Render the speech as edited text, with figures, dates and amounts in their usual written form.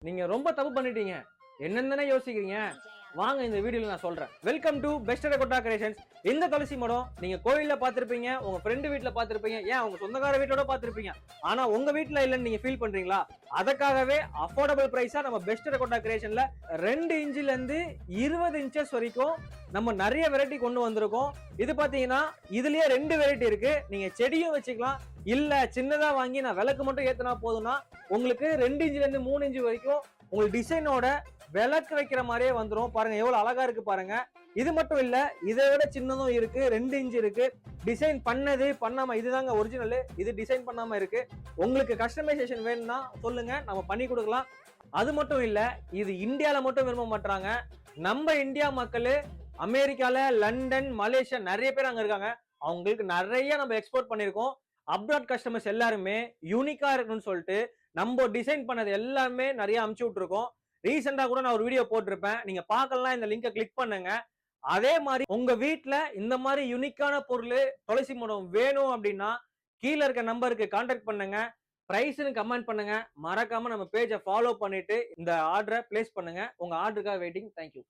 நீங்க ரொம்ப தப்பு பண்ணிட்டீங்க. என்னன்னு யோசிக்கிறீங்க? வாங்க இந்த வீடியோல நான் சொல்றேன். Welcome to best terracotta creations. இந்த துளசி மடம் நீங்க கோயில்ல பாத்திருப்பீங்க, உங்க ஃப்ரெண்டு வீட்ல பாத்திருப்பீங்க, ஏன் உங்க சொந்தக்கார வீட்டோட பாத்திருப்பீங்க. ஆனா உங்க வீட்ல இல்லன்னு நீங்க ஃபீல் பண்றீங்களா? அதற்காகவே அஃபோர்டபிள் பிரைஸா நம்ம பெஸ்ட் டெரகோட்டா கிரியேஷன்ல 2 இன்ச்ல இருந்து 20 இன்ச்சஸ் வரைக்கும் நம்ம நிறைய வெரைட்டி கொண்டு வந்திருக்கோம். இது பாத்தீங்கன்னா இதுலயே 2 வெரைட்டி இருக்கு. நீங்க செடியும் வச்சுக்கலாம், இல்ல சின்னதா வாங்கி நான் விளக்கு மட்டும் ஏத்துனா போதும்னா உங்களுக்கு 2 இன்ச்ல இருந்து 3 இன்ச் வரைக்கும் உங்களுக்கு டிசைனோட விளக்கு வைக்கிற மாதிரியே வந்துடும். பாருங்க எவ்வளவு அழகா இருக்கு பாருங்க. இது மட்டும் இல்ல, இதை விட சின்னதும் இருக்கு, 2 இன்ச் இருக்கு. டிசைன் பண்ணது பண்ணாம இதுதாங்க ஒரிஜினல். இது டிசைன் பண்ணாம இருக்கு. உங்களுக்கு கஸ்டமைசேஷன் வேணும்னா சொல்லுங்க, நம்ம பண்ணி கொடுக்கலாம். அது மட்டும் இல்ல, இது இந்தியால மட்டும் விரும்ப மாட்டாங்க. நம்ம இந்தியா மக்கள் அமெரிக்கால, லண்டன், மலேசியா நிறைய பேர் அங்க இருக்காங்க. அவங்களுக்கு நிறைய நம்ம எக்ஸ்போர்ட் பண்ணிருக்கோம். அப்ராட் கஸ்டமர்ஸ் எல்லாருமே யூனிக்கா இருக்குன்னு சொல்லிட்டு நம்ம டிசைன் பண்ணது எல்லாமே நிறைய அமுச்சு விட்டுருக்கோம். ரீசெண்டா கூட நான் ஒரு வீடியோ போட்டிருப்பேன், நீங்க பார்க்கலாம், இந்த லிங்கை கிளிக் பண்ணுங்க. அதே மாதிரி உங்க வீட்டுல இந்த மாதிரி யூனிக்கான பொருள் துளசி மடம் வேணும் அப்படின்னா கீழே இருக்க நம்பருக்கு கான்டாக்ட் பண்ணுங்க. பிரைஸ்னு கமெண்ட் பண்ணுங்க. மறக்காம நம்ம பேஜை ஃபாலோ பண்ணிட்டு இந்த ஆர்டரை பிளேஸ் பண்ணுங்க. உங்க ஆர்டருக்காக வெயிட்டிங். தேங்க்யூ.